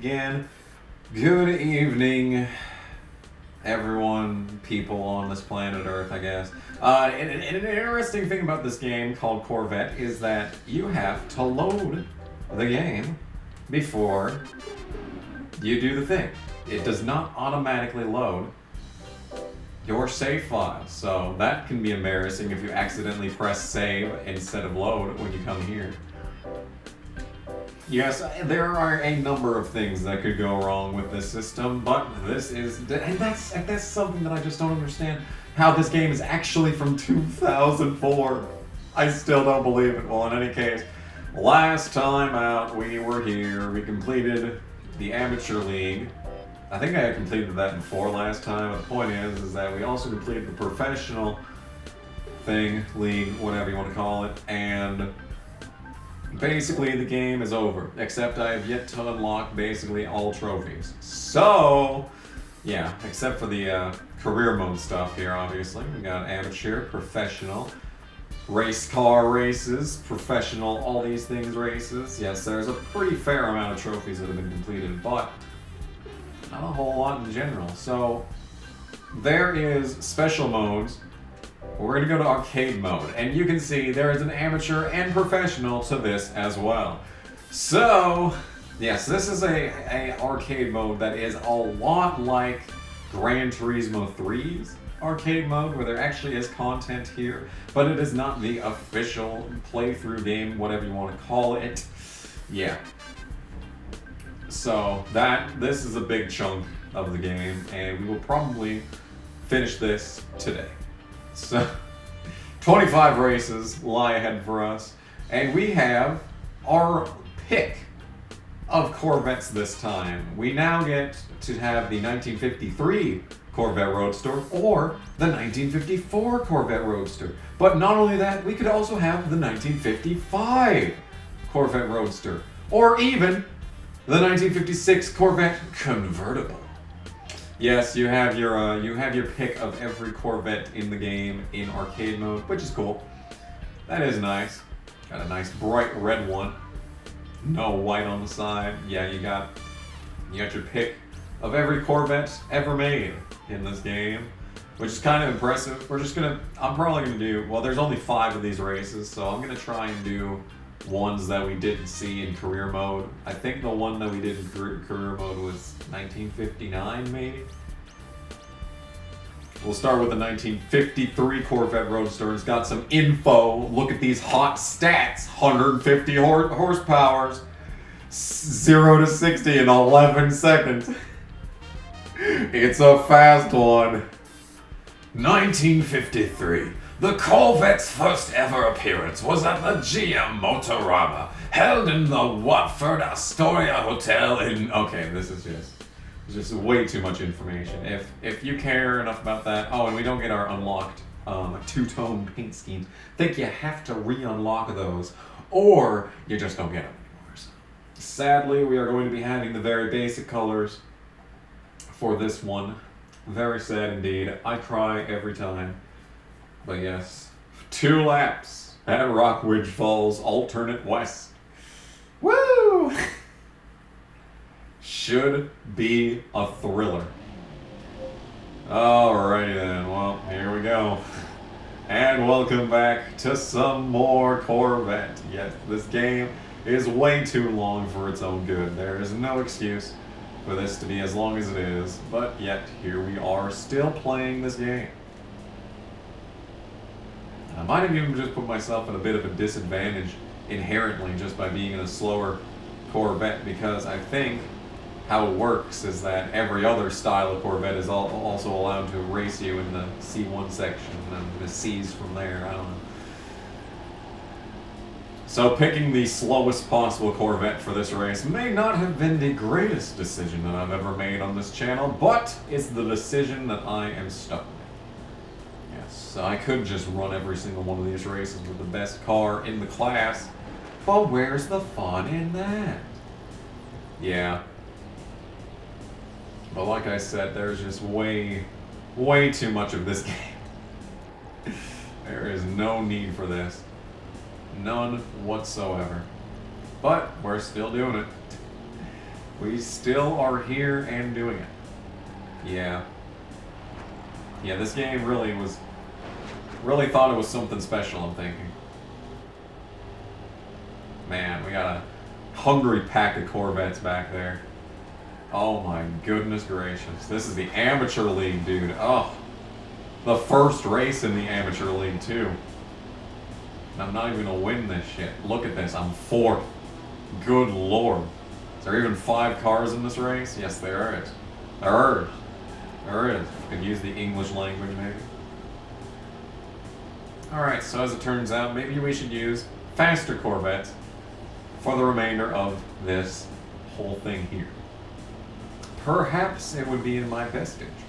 begin. Good evening, everyone, people on this planet Earth, I guess. And an interesting thing about this game called Corvette is that you have to load the game before you do the thing. It does not automatically load your save file, so that can be embarrassing if you accidentally press save instead of load when you come here. Yes, there are a number of things that could go wrong with this system, but this is, and that's something that I just don't understand, how this game is actually from 2004. I still don't believe it. Well, in any case, last time out we were here, we completed the Amateur League. I think I completed that before last time, but the point is that we also completed the Professional thing, league, whatever you want to call it, and basically the game is over, except I have yet to unlock basically all trophies. So, yeah, except for the career mode stuff here, obviously. We got amateur, professional, race car races, professional, all these things races. Yes, there's a pretty fair amount of trophies that have been completed, but not a whole lot in general. So there is special modes. We're going to go to arcade mode, and you can see there is an amateur and professional to this as well. So yes, this is a arcade mode that is a lot like Gran Turismo 3's arcade mode, where there actually is content here, but it is not the official playthrough game, whatever you want to call it. Yeah. So this is a big chunk of the game, and we will probably finish this today. So 25 races lie ahead for us, and we have our pick of Corvettes this time. We now get to have the 1953 Corvette Roadster or the 1954 Corvette Roadster. But not only that, we could also have the 1955 Corvette Roadster, or even the 1956 Corvette Convertible. Yes, you have your pick of every Corvette in the game in arcade mode, which is cool. That is nice. Got a nice bright red one. No white on the side. Yeah, you got your pick of every Corvette ever made in this game, which is kind of impressive. I'm probably gonna do, well, there's only 5 of these races, so I'm gonna try and do ones that we didn't see in career mode. I think the one that we did in career mode was 1959, maybe? We'll start with the 1953 Corvette Roadster. It's got some info. Look at these hot stats. 150 horsepower, 0 to 60 in 11 seconds. It's a fast one. 1953. The Corvette's first ever appearance was at the GM Motorama, held in the Watford Astoria Hotel in... Okay, this is just way too much information. If you care enough about that... Oh, and we don't get our unlocked two-tone paint schemes. I think you have to re-unlock those, or you just don't get them anymore. So, sadly, we are going to be having the very basic colors for this one. Very sad indeed. I cry every time. But yes, 2 laps at Rockridge Falls, alternate west. Woo! Should be a thriller. Alrighty then, well, here we go. And welcome back to some more Corvette. Yes, this game is way too long for its own good. There is no excuse for this to be as long as it is, but yet here we are still playing this game. I might have even just put myself at a bit of a disadvantage inherently just by being in a slower Corvette, because I think how it works is that every other style of Corvette is also allowed to race you in the C1 section and the C's from there. I don't know. So picking the slowest possible Corvette for this race may not have been the greatest decision that I've ever made on this channel, but it's the decision that I am stuck with. So I could just run every single one of these races with the best car in the class, but where's the fun in that? Yeah. But like I said, there's just way too much of this game. There is no need for this. None whatsoever. But we're still doing it. We still are here and doing it. Yeah. Yeah, this game really thought it was something special, I'm thinking. Man, we got a hungry pack of Corvettes back there. Oh my goodness gracious. This is the amateur league, dude. Oh. The first race in the amateur league, too. And I'm not even gonna win this shit. Look at this, I'm 4th. Good lord. Is there even 5 cars in this race? Yes, there is. There is. Could use the English language, maybe. Alright, so as it turns out, maybe we should use faster Corvettes for the remainder of this whole thing here. Perhaps it would be in my best interest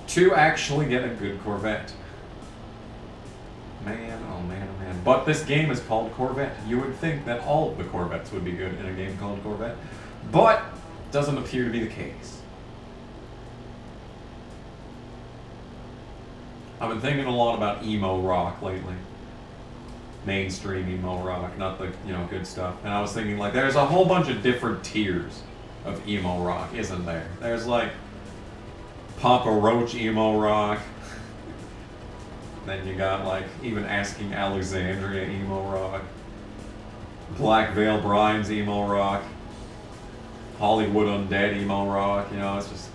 to actually get a good Corvette. Man, oh man, oh man. But this game is called Corvette. You would think that all of the Corvettes would be good in a game called Corvette, but doesn't appear to be the case. I've been thinking a lot about emo rock lately. Mainstream emo rock, not the, good stuff. And I was thinking, like, there's a whole bunch of different tiers of emo rock, isn't there? There's, like, Papa Roach emo rock. Then you got, like, even Asking Alexandria emo rock. Black Veil Brian's emo rock. Hollywood Undead emo rock. It's just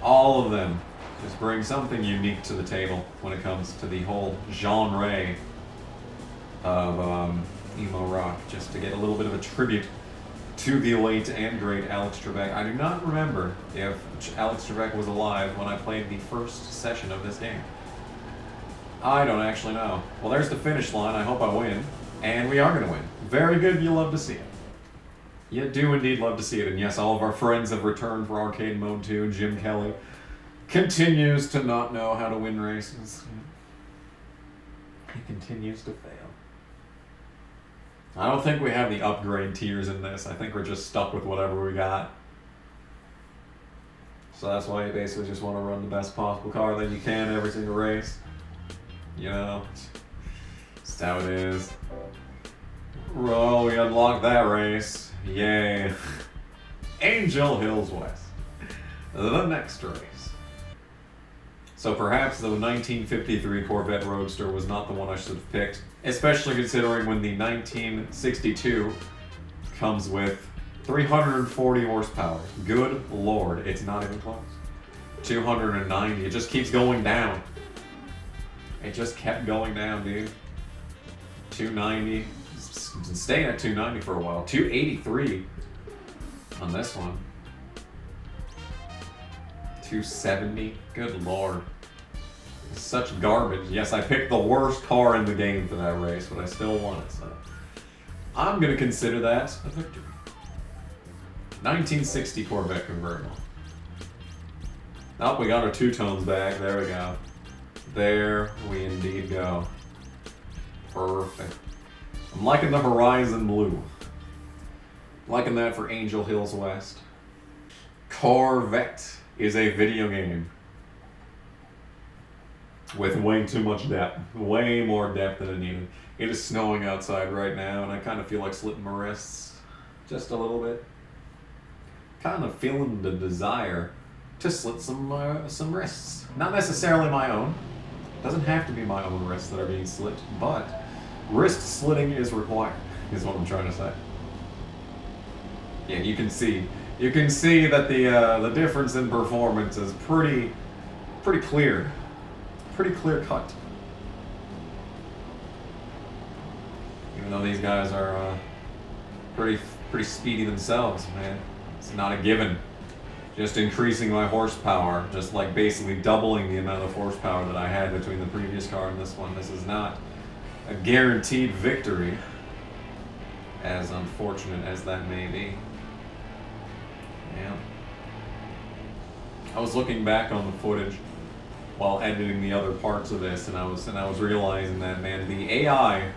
all of them just bring something unique to the table when it comes to the whole genre of emo rock, just to get a little bit of a tribute to the late and great Alex Trebek. I do not remember if Alex Trebek was alive when I played the first session of this game. I don't actually know. Well, there's the finish line. I hope I win. And we are going to win. Very good. You love to see it. You do indeed love to see it. And yes, all of our friends have returned for arcade mode too. Jim Kelly continues to not know how to win races. He continues to fail. I don't think we have the upgrade tiers in this. I think we're just stuck with whatever we got. So that's why you basically just want to run the best possible car that you can every single race. That's how it is. Oh, we unlocked that race. Yay. Angel Hills West. The next race. So perhaps the 1953 Corvette Roadster was not the one I should have picked, especially considering when the 1962 comes with 340 horsepower. Good lord, it's not even close. 290, it just keeps going down. It just kept going down, dude. 290, staying at 290 for a while. 283 on this one. 270, good lord. Such garbage. Yes, I picked the worst car in the game for that race, but I still won it, so I'm gonna consider that a victory. 1960 Corvette convertible. Oh, we got our two-tones back. There we go. There we indeed go. Perfect. I'm liking the Horizon Blue. Liking that for Angel Hills West. Corvette is a video game with way too much depth. Way more depth than it needed. It is snowing outside right now, and I kind of feel like slitting my wrists just a little bit. Kind of feeling the desire to slit some wrists. Not necessarily my own. Doesn't have to be my own wrists that are being slit, but wrist slitting is required, is what I'm trying to say. Yeah, you can see that the difference in performance is pretty clear. Pretty clear cut. Even though these guys are pretty speedy themselves, man. It's not a given. Just increasing my horsepower, just like basically doubling the amount of horsepower that I had between the previous car and this one. This is not a guaranteed victory, as unfortunate as that may be. Yeah. I was looking back on the footage while editing the other parts of this, and I was realizing that, man, the AI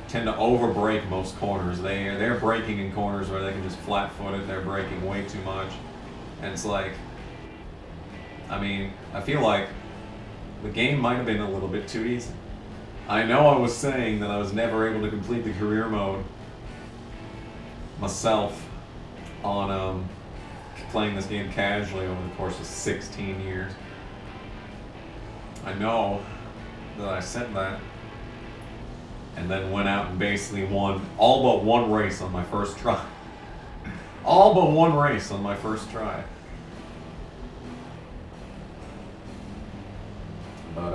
tend to overbrake most corners. They're braking in corners where they can just flat foot it. They're braking way too much. And it's like, I mean, I feel like the game might have been a little bit too easy. I know I was saying that I was never able to complete the career mode myself on playing this game casually over the course of 16 years. I know that I said that, and then went out and basically won all but one race on my first try. All but one race on my first try. But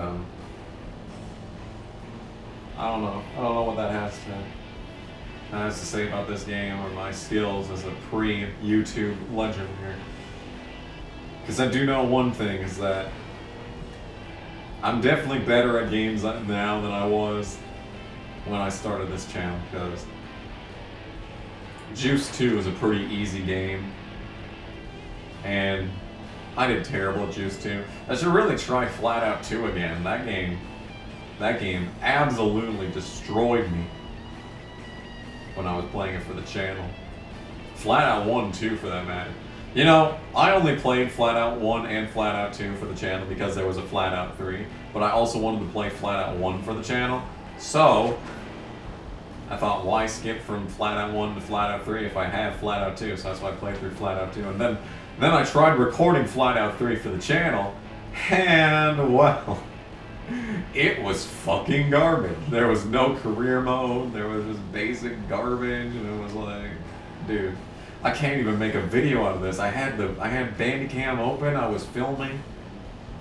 I don't know. I don't know what that has to say about this game or my skills as a pre-YouTube legend here. Because I do know one thing, is that I'm definitely better at games now than I was when I started this channel, because Juice 2 is a pretty easy game, and I did terrible at Juice 2. I should really try Flat Out 2 again. That game absolutely destroyed me when I was playing it for the channel. Flat Out 1 too, for that matter. You know, I only played Flat Out 1 and Flat Out 2 for the channel because there was a Flat Out 3, but I also wanted to play Flat Out 1 for the channel, so I thought, why skip from Flat Out 1 to Flat Out 3 if I have Flat Out 2, so that's why I played through Flat Out 2, and then I tried recording Flat Out 3 for the channel, and, well, it was fucking garbage. There was no career mode, there was just basic garbage, and it was like, dude, I can't even make a video out of this. I had Bandicam open, I was filming,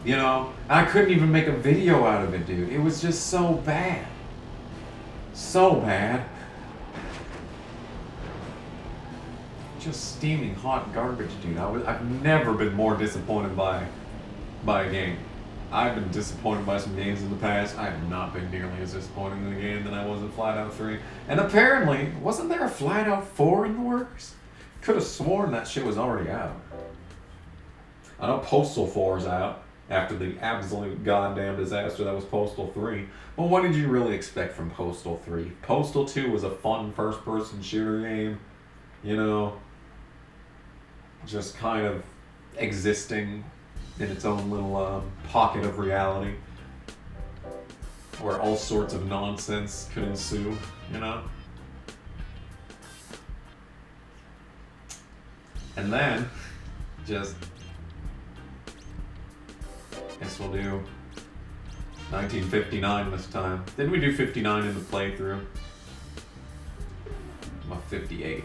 you know, and I couldn't even make a video out of it, dude. It was just so bad. So bad. Just steaming hot garbage, dude. I've never been more disappointed by a game. I've been disappointed by some games in the past. I have not been nearly as disappointed in the game than I was in Flat Out 3. And apparently, wasn't there a Flat Out 4 in the works? Could have sworn that shit was already out. I know Postal 4's out after the absolute goddamn disaster that was Postal 3. But what did you really expect from Postal 3? Postal 2 was a fun first-person shooter game, you know, just kind of existing in its own little pocket of reality where all sorts of nonsense could ensue, you know? And then, just, guess we'll do 1959 this time. Didn't we do 59 in the playthrough? I'm a 58.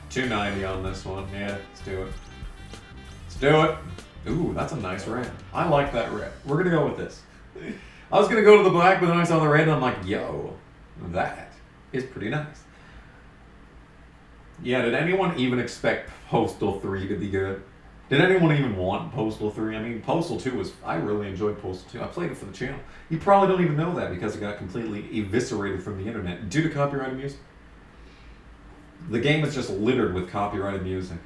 290 on this one. Yeah, let's do it. Let's do it. Ooh, that's a nice red. I like that red. We're gonna go with this. I was gonna go to the black, but then I saw the red and I'm like, yo, that is pretty nice. Yeah, did anyone even expect Postal 3 to be good? Did anyone even want Postal 3? I mean, Postal 2 was... I really enjoyed Postal 2. I played it for the channel. You probably don't even know that because it got completely eviscerated from the internet due to copyrighted music. The game is just littered with copyrighted music.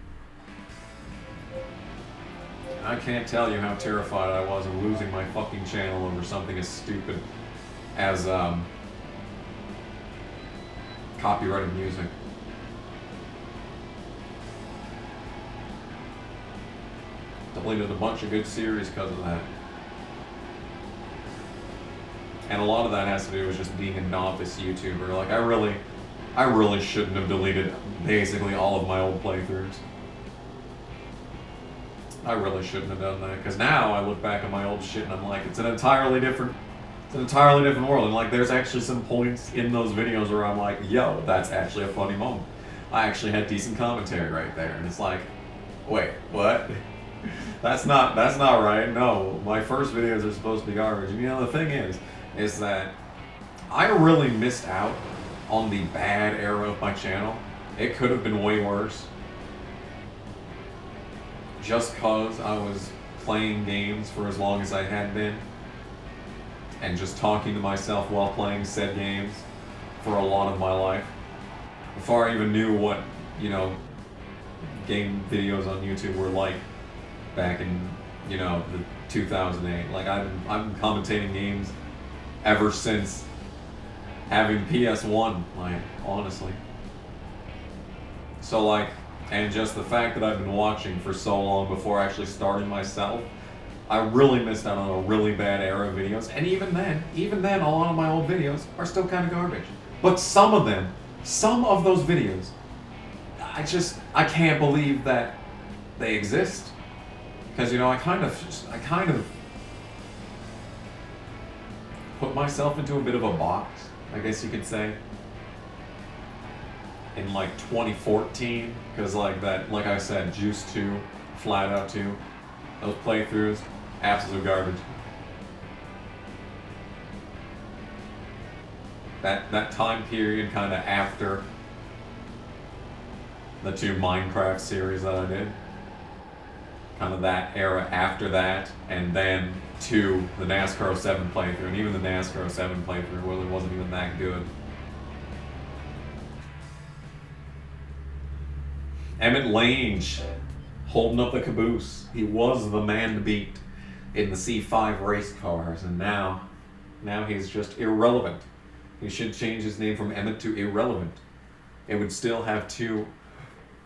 I can't tell you how terrified I was of losing my fucking channel over something as stupid as copyrighted music. Deleted a bunch of good series because of that. And a lot of that has to do with just being a novice YouTuber. Like, I really shouldn't have deleted basically all of my old playthroughs. I really shouldn't have done that, because now I look back at my old shit and I'm like, it's an entirely different world. And like, there's actually some points in those videos where I'm like, yo, that's actually a funny moment. I actually had decent commentary right there, and it's like, wait, what? That's not right. No, my first videos are supposed to be garbage. And you know, the thing is that I really missed out on the bad era of my channel. It could have been way worse. Just cause I was playing games for as long as I had been, and just talking to myself while playing said games for a lot of my life. Before I even knew what, you know, game videos on YouTube were like back in, you know, the 2008. Like, I'm commentating games ever since having PS1, like, honestly. So like, and just the fact that I've been watching for so long before actually starting myself, I really missed out on a really bad era of videos. And even then, a lot of my old videos are still kind of garbage. But some of those videos, I can't believe that they exist. Because, you know, I kind of put myself into a bit of a box, I guess you could say, in like 2014, because like I said, Juice 2, Flat Out 2, those playthroughs, absolute garbage. That time period kind of after the 2 Minecraft series that I did, kind of that era after that, and then to the NASCAR 07 playthrough, and even the NASCAR 07 playthrough really wasn't even that good. Emmett Lange holding up the caboose. He was the man to beat in the C5 race cars, and now he's just irrelevant. He should change his name from Emmett to Irrelevant. It would still have 2.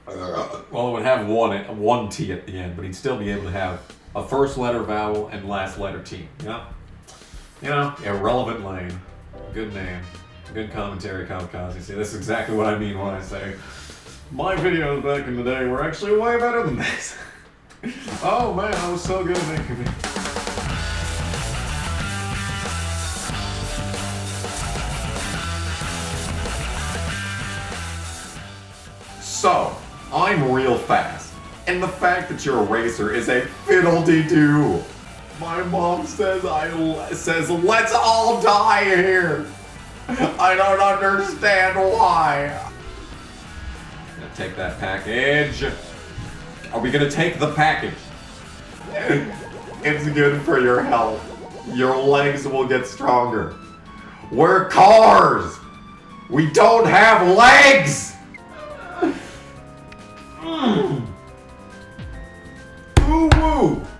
Well, it would have one T at the end, but he'd still be able to have a first letter vowel and last letter T. Yeah, you know, Irrelevant Lane. Good name. Good commentary, Kamikaze. See, this is exactly what I mean when I say my videos back in the day were actually way better than this. Oh man, I was so good at making it. So, I'm real fast, and the fact that you're a racer is a fiddle-dee-doo. My mom says let's all die here. I don't understand why. I'm gonna take that package. Are we gonna take the package? It's good for your health. Your legs will get stronger. We're cars. We don't have legs. Ooh woo!